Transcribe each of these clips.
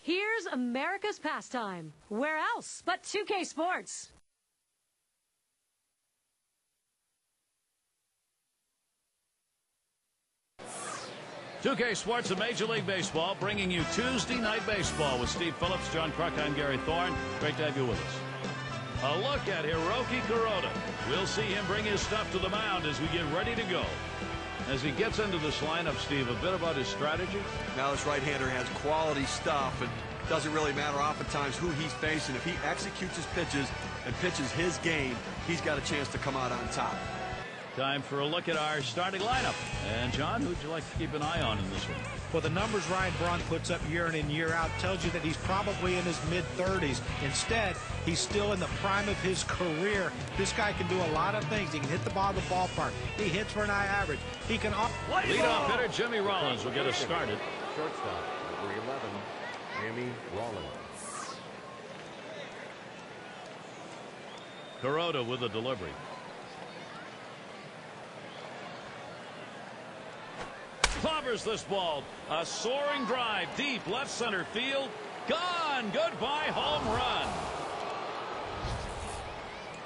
Here's America's pastime. Where else but 2K Sports? .2K Sports and Major League Baseball bringing you Tuesday Night Baseball with Steve Phillips, John Kruk. I'm Gary Thorne. Great to have you with us. A look at Hiroki Kuroda. We'll see him bring his stuff to the mound as we get ready to go. As he gets into this lineup, Steve, a bit about his strategy. Now this right-hander has quality stuff, and doesn't really matter oftentimes who he's facing. If he executes his pitches and pitches his game, he's got a chance to come out on top. Time for a look at our starting lineup. And, John, who'd you like to keep an eye on in this one? Well, the numbers Ryan Braun puts up year in and year out tells you that he's probably in his mid-30s. Instead, he's still in the prime of his career. This guy can do a lot of things. He can hit the ball in the ballpark. He hits for an high average. He can... Leadoff hitter Jimmy Rollins will get us started. Shortstop, number 11, Jimmy Rollins. Kuroda with a delivery. Clobbers this ball. A soaring drive deep left center field. Gone. Goodbye home run.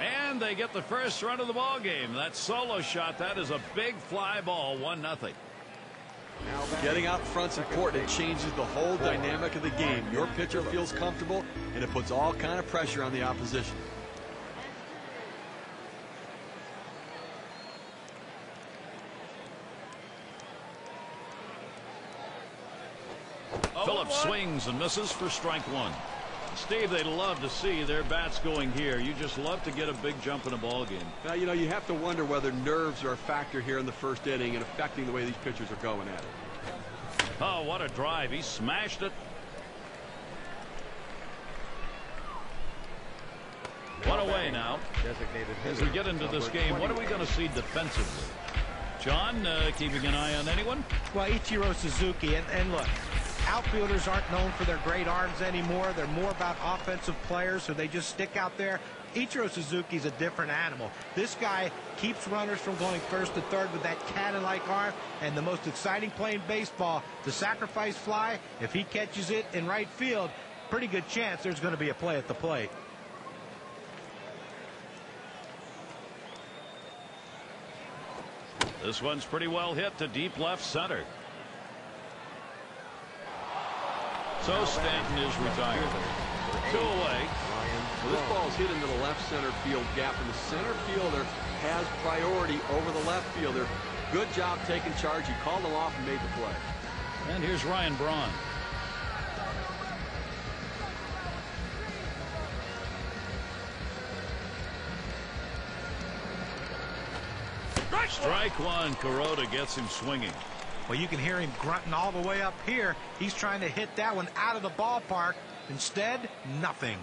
And they get the first run of the ball game. That solo shot, that is a big fly ball. 1-0. Getting out in front's important. It changes the whole dynamic of the game. Your pitcher feels comfortable, and it puts all kind of pressure on the opposition. Phillips swings and misses for strike one. Steve, they'd love to see their bats going here. You just love to get a big jump in a ball game. Now, you know, you have to wonder whether nerves are a factor here in the first inning and affecting the way these pitchers are going at it. Oh, what a drive. He smashed it. One away now. As we get into this game, what are we going to see defensively? John, keeping an eye on anyone? Well, Ichiro Suzuki, and look, outfielders aren't known for their great arms anymore. They're more about offensive players, so they just stick out there. Ichiro Suzuki's a different animal. This guy keeps runners from going first to third with that cannon-like arm, and the most exciting play in baseball, the sacrifice fly, if he catches it in right field, pretty good chance there's going to be a play at the plate. This one's pretty well hit to deep left center. So Stanton is retired. 2 away. So this ball's hit into the left center field gap, and the center fielder has priority over the left fielder. Good job taking charge. He called him off and made the play. And here's Ryan Braun. Strike one. Kuroda gets him swinging. Well, you can hear him grunting all the way up here. He's trying to hit that one out of the ballpark. Instead, nothing.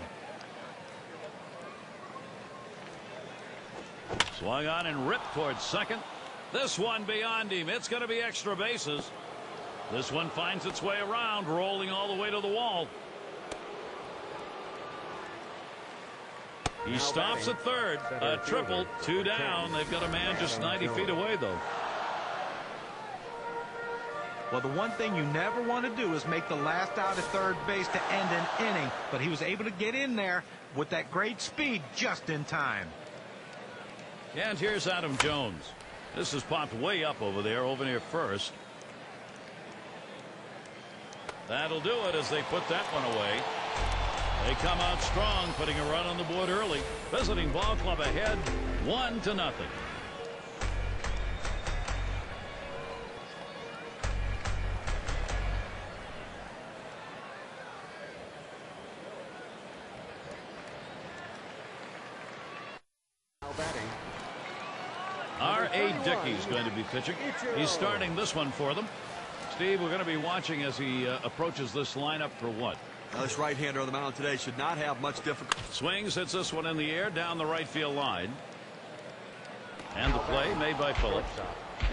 Swung on and ripped towards second. This one beyond him. It's going to be extra bases. This one finds its way around, rolling all the way to the wall. He stops at third. A triple, 2 down. They've got a man just 90 feet away, though. Well, the one thing you never want to do is make the last out at third base to end an inning. But he was able to get in there with that great speed just in time. And here's Adam Jones. This is popped way up over there, over near first. That'll do it as they put that one away. They come out strong, putting a run on the board early. Visiting ball club ahead, 1-0. R.A. Dickey's going to be pitching. He's starting this one for them. Steve, we're going to be watching as he approaches this lineup for what? Now, this right-hander on the mound today should not have much difficulty. Swings, hits this one in the air down the right field line. And the play made by Phillips.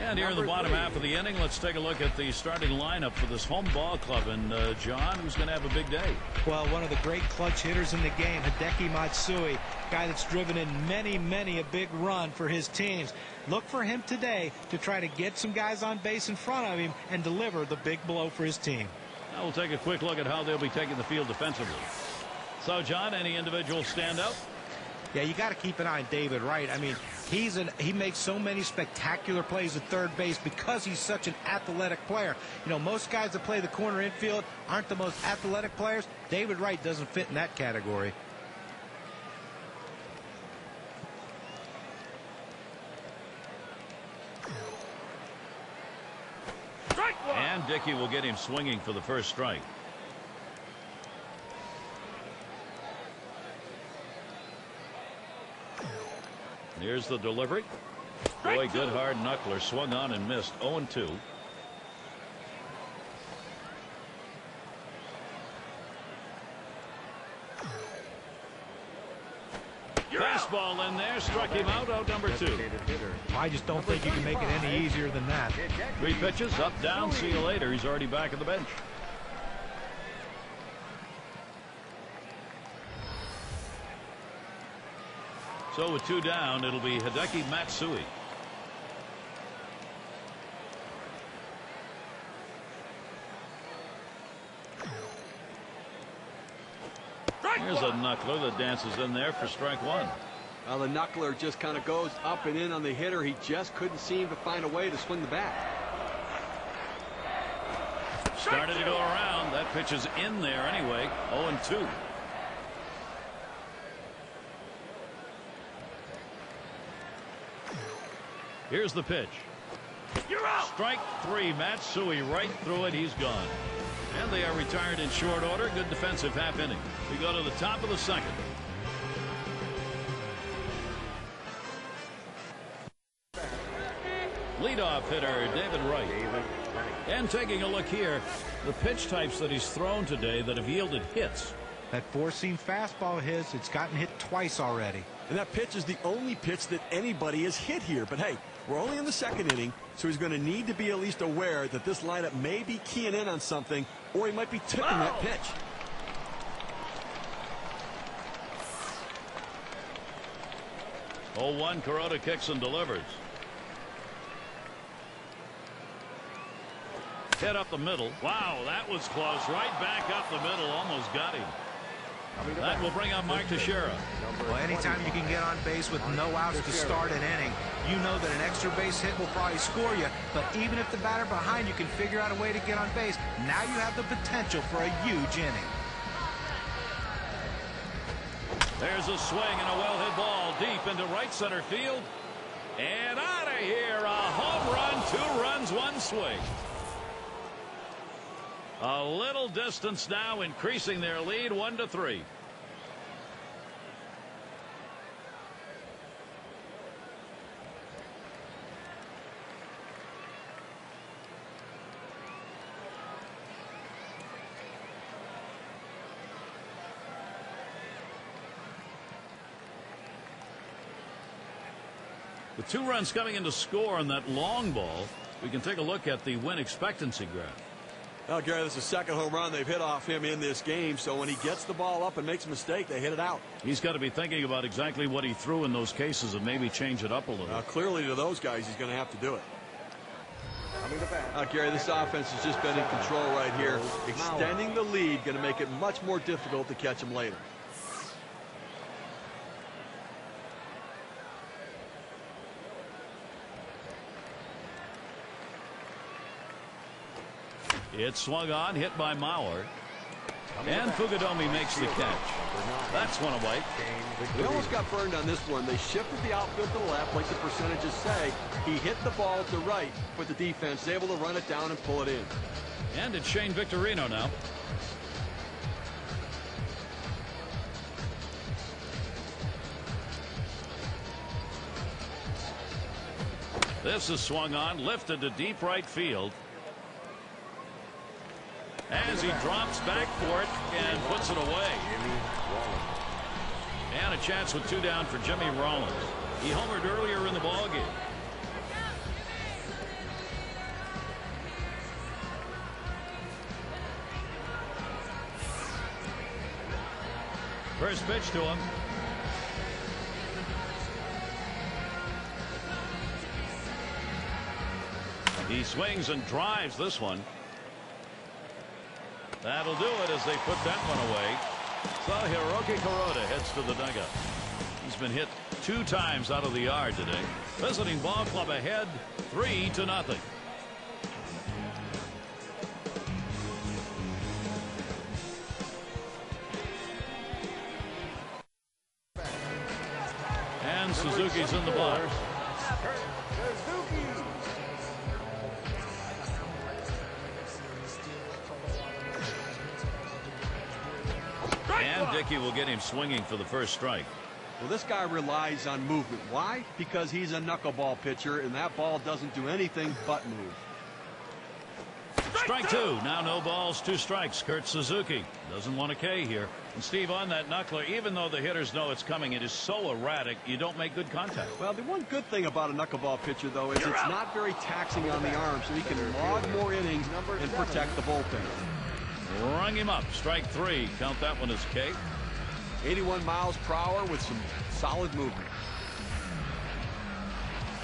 And here in the bottom half of the inning, let's take a look at the starting lineup for this home ball club. And John, who's going to have a big day? Well, one of the great clutch hitters in the game, Hideki Matsui, guy that's driven in many a big run for his teams. Look for him today to try to get some guys on base in front of him and deliver the big blow for his team. Now we'll take a quick look at how they'll be taking the field defensively. So, John, any individual stand out? Yeah, you got to keep an eye on David Wright. I mean, he makes so many spectacular plays at third base because he's such an athletic player. You know, most guys that play the corner infield aren't the most athletic players. David Wright doesn't fit in that category. And Dickey will get him swinging for the first strike. Here's the delivery. Boy, good hard knuckler. Swung on and missed. 0-2. Fastball in there. Struck him out. Out number 2. I just don't think you can make it any easier than that. 3 pitches. Up, down. See you later. He's already back at the bench. So with 2 down, it'll be Hideki Matsui. Here's a knuckler that dances in there for strike 1. Well, the knuckler just kind of goes up and in on the hitter. He just couldn't seem to find a way to swing the bat. Started to go around. That pitch is in there anyway. 0-2. Here's the pitch. You're out. Strike 3. Matsui right through it. He's gone. And they are retired in short order. Good defensive half inning. We go to the top of the second. Leadoff hitter David Wright. And taking a look here, the pitch types that he's thrown today that have yielded hits. That four-seam fastball of his, it's gotten hit twice already. And that pitch is the only pitch that anybody has hit here. But hey, we're only in the second inning, so he's going to need to be at least aware that this lineup may be keying in on something, or he might be tipping that pitch. Oh, 1. Kuroda kicks and delivers. Hit up the middle. Wow, that was close. Right back up the middle. Almost got him. That will bring up Mike Teixeira. Well, anytime you can get on base with no outs to start an inning, you know that an extra base hit will probably score you. But even if the batter behind you can figure out a way to get on base, now you have the potential for a huge inning. There's a swing and a well-hit ball deep into right center field. And out of here, a home run, 2 runs, 1 swing. A little distance now, increasing their lead 1-3. With 2 runs coming in to score on that long ball, we can take a look at the win expectancy graph. Well, Gary, this is the second home run they've hit off him in this game, so when he gets the ball up and makes a mistake, they hit it out. He's got to be thinking about exactly what he threw in those cases and maybe change it up a little. Clearly to those guys, he's going to have to do it. Gary, this offense has just been in control right here. Extending the lead, going to make it much more difficult to catch him later. It's swung on, hit by Mauer. And Fugadomi makes the catch. That's one away. They almost got burned on this one. They shifted the outfield to the left, like the percentages say. He hit the ball to right, but the defense is able to run it down and pull it in. And it's Shane Victorino now. This is swung on, lifted to deep right field. As he drops back for it and puts it away. And a chance with 2 down for Jimmy Rollins. He homered earlier in the ballgame. First pitch to him. He swings and drives this one. That'll do it as they put that one away. So Hiroki Kuroda heads to the dugout. He's been hit 2 times out of the yard today. Visiting ball club ahead 3-0. And Suzuki's in the box. And Dickey will get him swinging for the first strike. Well, this guy relies on movement. Why? Because he's a knuckleball pitcher, and that ball doesn't do anything but move. Strike 2. Now no balls, 2 strikes. Kurt Suzuki doesn't want a K here. And Steve, on that knuckler, even though the hitters know it's coming, it is so erratic, you don't make good contact. Well, the one good thing about a knuckleball pitcher, though, is it's not very taxing on the arm, so he can log more innings and protect the bullpen. Rung him up. Strike 3. Count that one as K. 81 miles per hour with some solid movement.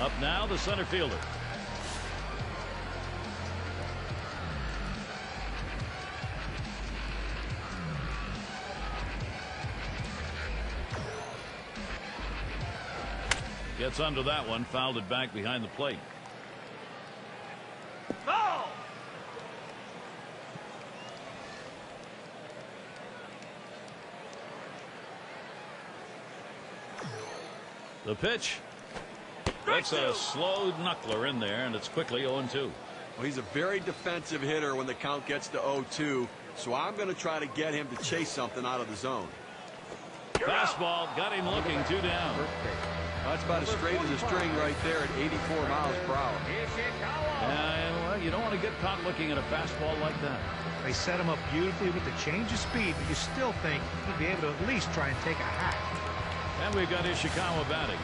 Up now, the center fielder. Gets under that one, fouled it back behind the plate. Oh! The pitch. That's a slow knuckler in there, and it's quickly 0-2. Well, he's a very defensive hitter when the count gets to 0-2, so I'm going to try to get him to chase something out of the zone. Fastball got him looking 2 down. That's about as straight as a string right there at 84 miles per hour. Well, you don't want to get caught looking at a fastball like that. They set him up beautifully with the change of speed, but you still think he'd be able to at least try and take a hack. And we've got Ishikawa batting.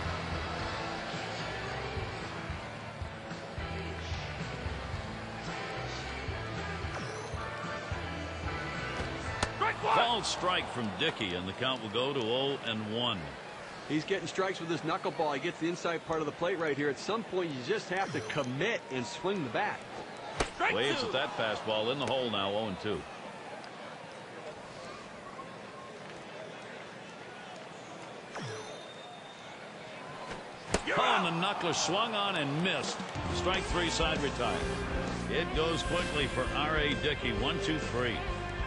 Called strike from Dickey, and the count will go to 0-1. He's getting strikes with this knuckleball. He gets the inside part of the plate right here. At some point, you just have to commit and swing the bat. Waves at that fastball in the hole now, 0-2. Oh, and the knuckler swung on and missed. Strike 3, side retired. It goes quickly for R.A. Dickey. 1-2-3.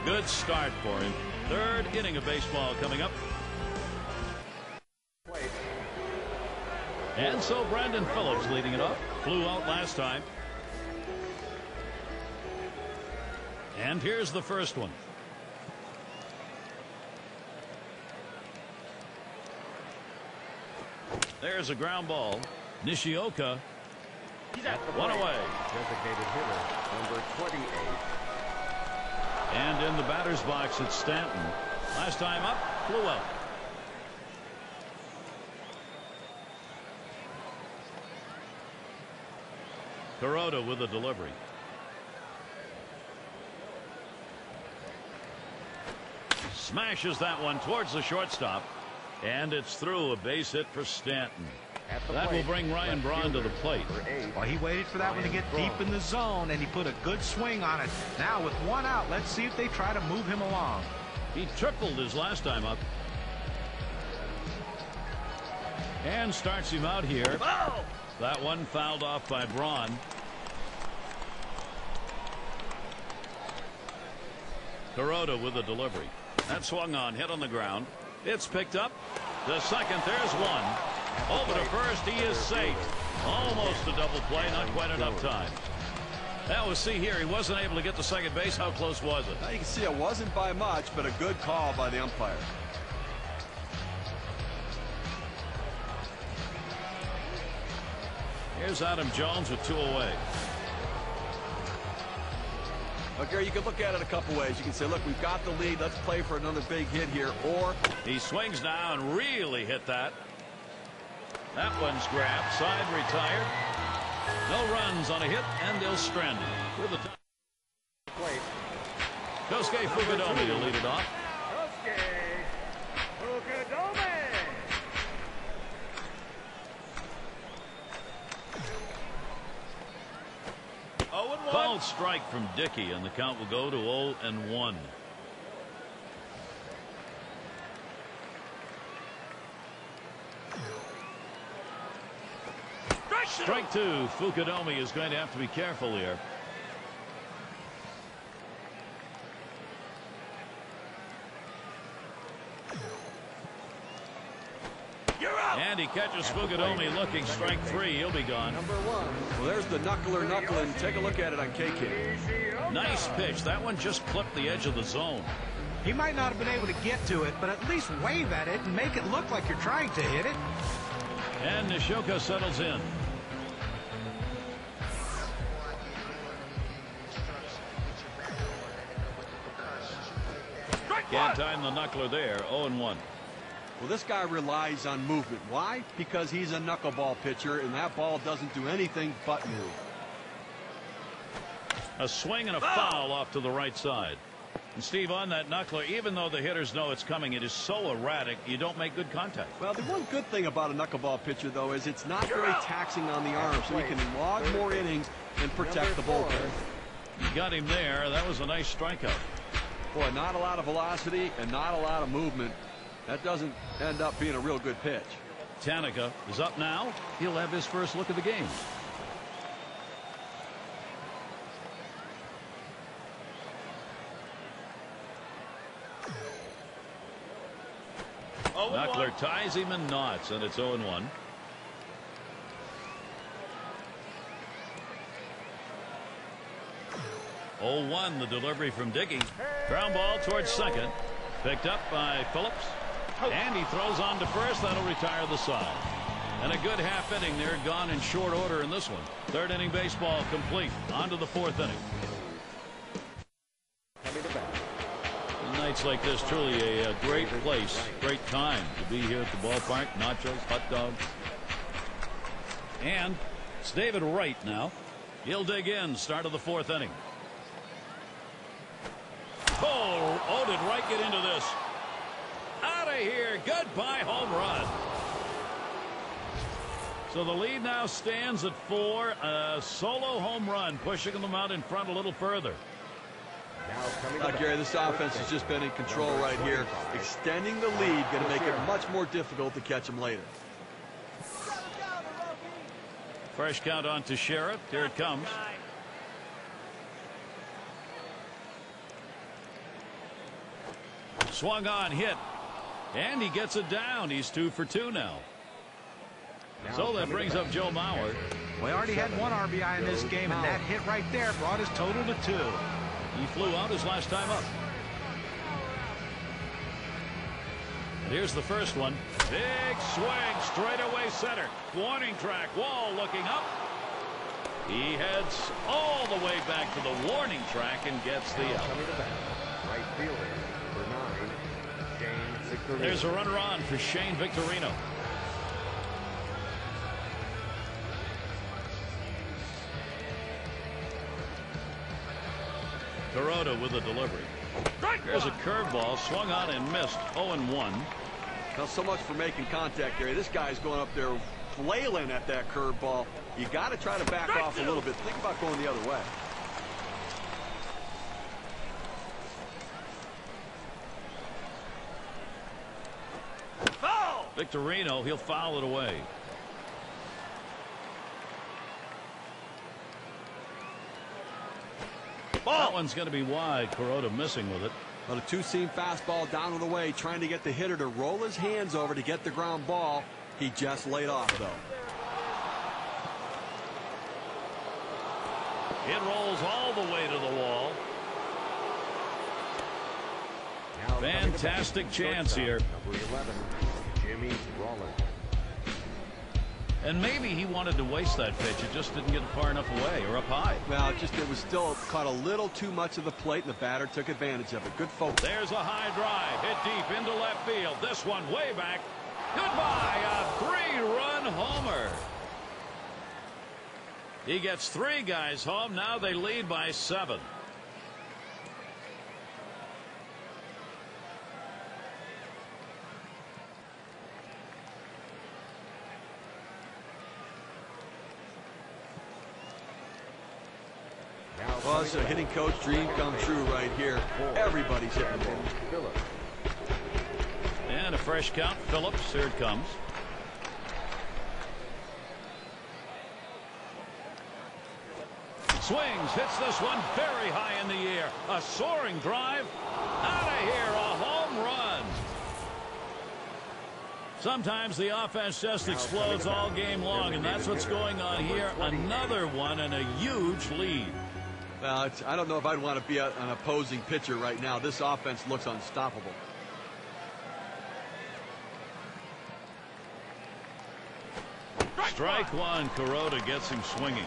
Good start for him. 3rd inning of baseball coming up. And so Brandon Phillips leading it off. Flew out last time. And here's the first one. There's a ground ball. Nishioka. One away. Designated hitter, number 28. And in the batter's box, it's Stanton. Last time up, flew out. Kuroda with a delivery. Smashes that one towards the shortstop. And it's through. A base hit for Stanton. That will bring Ryan Braun to the plate. Well, he waited for that one to get deep in the zone, and he put a good swing on it. Now with 1 out, let's see if they try to move him along. He tripled his last time up. And starts him out here. That one fouled off by Braun. Kuroda with a delivery. That swung on, hit on the ground. It's picked up. The second, there's one. Over to first, he is safe. Almost a double play, not quite enough time. That was, see here, he wasn't able to get to second base. How close was it? Now you can see it wasn't by much, but a good call by the umpire. Here's Adam Jones with 2 away. Okay, you can look at it a couple ways. You can say, look, we've got the lead. Let's play for another big hit here. Or he swings now and really hit that. That one's grabbed. Side retired. No runs on a hit, and they'll strand him. With the Plate. Kosuke Fukudome to lead it off. Kosuke Fukudome. Called strike from Dickey, and the count will go to 0-1. Strike two. Fukudomi is going to have to be careful here. And he catches Fukudomi looking. Strike three. He'll be gone. Number one. Well, there's the knuckler knuckling. Take a look at it on KK. Nice pitch. That one just clipped the edge of the zone. He might not have been able to get to it, but at least wave at it and make it look like you're trying to hit it. And Nishoka settles in. Can't time the knuckler there. 0-1. Well, this guy relies on movement. Why? Because he's a knuckleball pitcher, and that ball doesn't do anything but move. A swing and a foul off to the right side. And Steve, on that knuckler, even though the hitters know it's coming, it is so erratic, you don't make good contact. Well, the one good thing about a knuckleball pitcher, though, is it's not very taxing on the arm, so he can log more innings and protect the bullpen. You got him there. That was a nice strikeout. Boy, not a lot of velocity and not a lot of movement. That doesn't end up being a real good pitch. Tanaka is up now. He'll have his first look at the game. Knuckler ties him in knots, and it's 0-1. The delivery from Dickey. Ground ball towards second. Picked up by Phillips. And he throws on to first. That'll retire the side. And a good half inning there, gone in short order in this one. Third inning baseball complete. On to the fourth inning. Nights like this, truly a great place, great time to be here at the ballpark. Nachos, hot dogs. And it's David Wright now. He'll dig in. Start of the fourth inning. Oh, did Wright get into this? Out of here. Goodbye home run. So the lead now stands at 4. A solo home run, pushing them out in front a little further. Gary, this offense has just been in control right here. Extending the lead, going to make it much more difficult to catch them later. Fresh count on to Sheriff. Here it comes. Swung on, hit. And he gets it down. He's 2 for 2 now. So that brings up Joe Mauer. We already had 1 RBI in this game, and that hit right there brought his total to 2. He flew out his last time up. And here's the first one. Big swing, straightaway center. Warning track. Wall looking up. He heads all the way back to the warning track and gets the out. Right fielder, number 9, Shane Victorino. There's a runner on for Shane Victorino. Kuroda with a delivery. There's a curveball swung on and missed. 0-1. Now, so much for making contact, Gary. This guy's going up there flailing at that curveball. You got to try to back off a little bit. Think about going the other way. Foul! Victorino, he'll foul it away. That one's going to be wide. Kuroda missing with it. On a two-seam fastball down and away, trying to get the hitter to roll his hands over to get the ground ball. He just laid off, though. It rolls all the way to the wall. Fantastic chance here. Number 11, Jimmy Rollins. And maybe he wanted to waste that pitch. It just didn't get far enough away or up high. Well, it was still caught a little too much of the plate, and the batter took advantage of it. Good focus. There's a high drive. Hit deep into left field. This one way back. Goodbye. A 3-run homer. He gets 3 guys home. Now they lead by 7. this is a hitting coach dream come true right here. Everybody's hitting the ball. And a fresh count. Phillips, here it comes. Swings, hits this one very high in the air. A soaring drive. Out of here, a home run. Sometimes the offense just explodes all game long, and that's what's going on here. Another one and a huge lead. Well, I don't know if I'd want to be an opposing pitcher right now. This offense looks unstoppable. Strike one. Kuroda gets him swinging.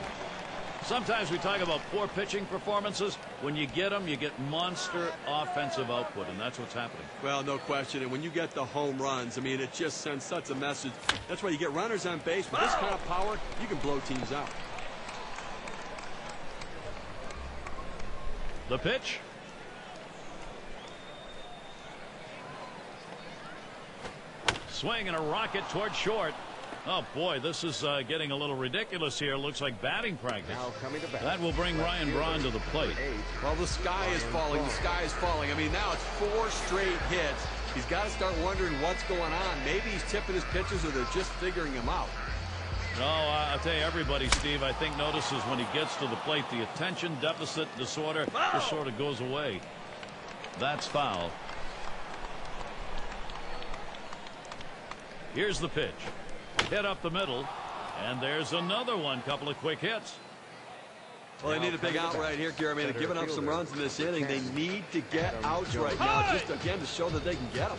Sometimes we talk about poor pitching performances. When you get them, you get monster offensive output, and that's what's happening. Well, no question. And when you get the home runs, I mean, it just sends such a message. That's why you get runners on base. With this kind of power, you can blow teams out. The pitch. Swing and a rocket toward short. Oh, boy, this is getting a little ridiculous here. Looks like batting practice. Now coming to bat. That will bring Ryan Braun to the plate. Well, the sky is falling. The sky is falling. I mean, now it's 4 straight hits. He's got to start wondering what's going on. Maybe he's tipping his pitches or they're just figuring him out. No, I'll tell you, everybody, Steve, I think notices when he gets to the plate, the attention deficit disorder just sort of goes away. That's foul. Here's the pitch. Hit up the middle, and there's another one. Couple of quick hits. Well, they need a big out right here, Gary. I mean, they're giving up some runs in this inning. They need to get outs right now, just again to show that they can get them.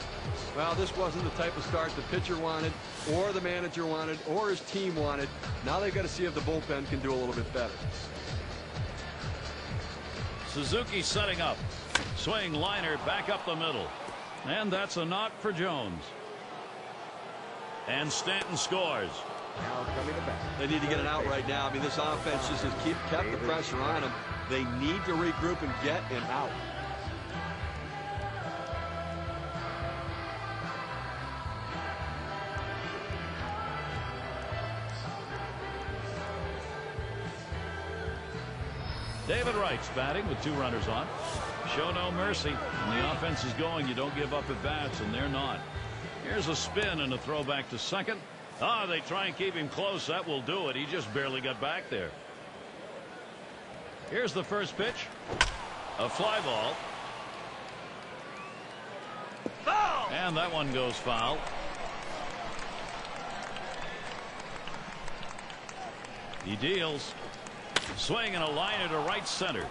Well, this wasn't the type of start the pitcher wanted, or the manager wanted, or his team wanted. Now they've got to see if the bullpen can do a little bit better. Suzuki setting up. Swing liner back up the middle. And that's a knock for Jones. And Stanton scores. Now coming to bat. They need to get it out right now. I mean, this offense just has kept the pressure on them. They need to regroup and get an out. David Wright's batting with 2 runners on. Show no mercy. When the offense is going, you don't give up at bats, and they're not. Here's a spin and a throw back to second. They try and keep him close. That will do it. He just barely got back there. Here's the first pitch. A fly ball. Foul! And that one goes foul. He deals. Swing and a liner to right center.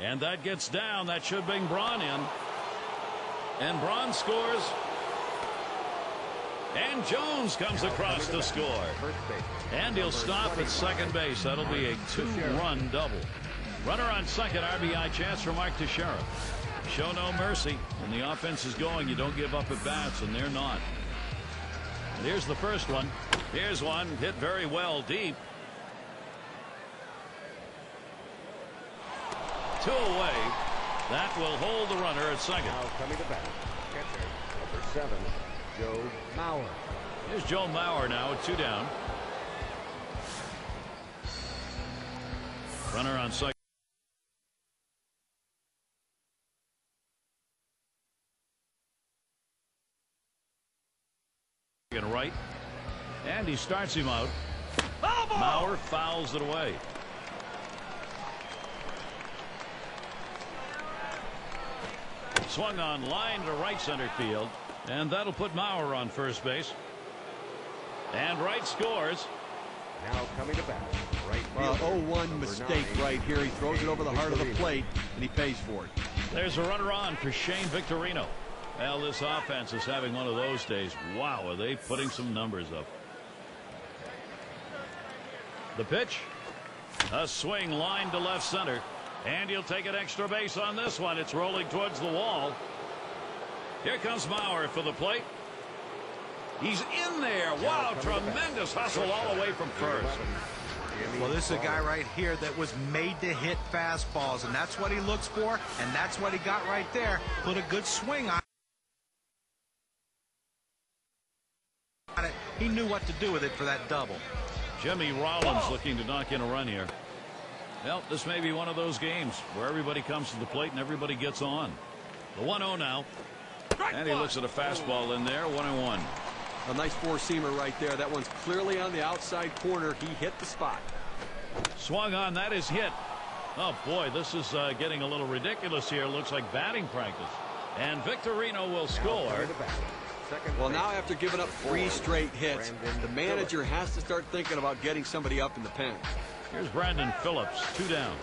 And that gets down. That should bring Braun in. And Braun scores. And Jones comes across to score. And he'll stop at second base. That'll be a 2-run double. Runner on second, RBI chance for Mark Teixeira. Show no mercy. When the offense is going, you don't give up at bats, and they're not. And here's the first one. Here's one hit very well deep. 2 away. That will hold the runner at second. Now coming to bat. Catcher number 7. Joe Mauer. Here's Joe Mauer now at 2 down. Runner on second. Right. And he starts him out. Mauer fouls it away. Swung on line to right center field. And that'll put Mauer on first base. And Wright scores. Now coming to bat. Right Well, fielder, 0-1 number mistake 9, right here. He throws it over the heart of the plate, and he pays for it. There's a runner on for Shane Victorino. Well, this offense is having one of those days. Wow, are they putting some numbers up. The pitch. A swing line to left center. And he'll take an extra base on this one. It's rolling towards the wall. Here comes Mauer for the plate. He's in there. Wow, tremendous hustle all the way from first. Well, this is a guy right here that was made to hit fastballs, and that's what he looks for, and that's what he got right there. Put a good swing on it. He knew what to do with it for that double. Jimmy Rollins looking to knock in a run here. Well, this may be one of those games where everybody comes to the plate and everybody gets on. The 1-0 now. And he looks at a fastball in there. 1-1. A nice four-seamer right there. That one's clearly on the outside corner. He hit the spot. Swung on. That is hit. Oh, boy, this is getting a little ridiculous here. Looks like batting practice. And Victorino will score. Well, now after giving up 3 straight hits, the manager has to start thinking about getting somebody up in the pen. Here's Brandon Phillips, 2 down.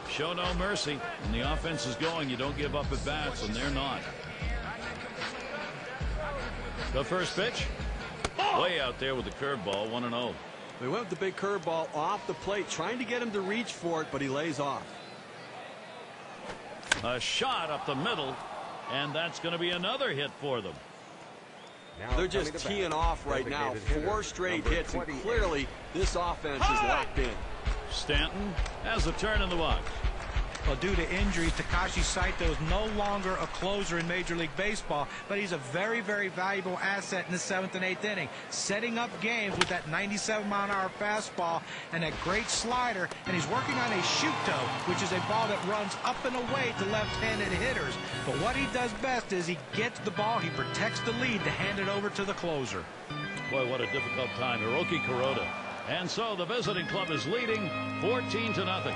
Show no mercy. When the offense is going, you don't give up at bats, and they're not. The first pitch, way out there with the curveball, 1-0. They went with the big curveball off the plate, trying to get him to reach for it, but he lays off. A shot up the middle, and that's going to be another hit for them. They're just teeing off right now. 4 straight hits, and clearly this offense is locked in. Stanton has a turn in the box. Well, due to injuries, Takashi Saito is no longer a closer in Major League Baseball, but he's a very, very valuable asset in the 7th and 8th inning, setting up games with that 97-mile-an-hour fastball and that great slider, and he's working on a shoot-toe, which is a ball that runs up and away to left-handed hitters. But what he does best is he gets the ball, he protects the lead to hand it over to the closer. Boy, what a difficult time. Hiroki Kuroda. And so the visiting club is leading 14-0.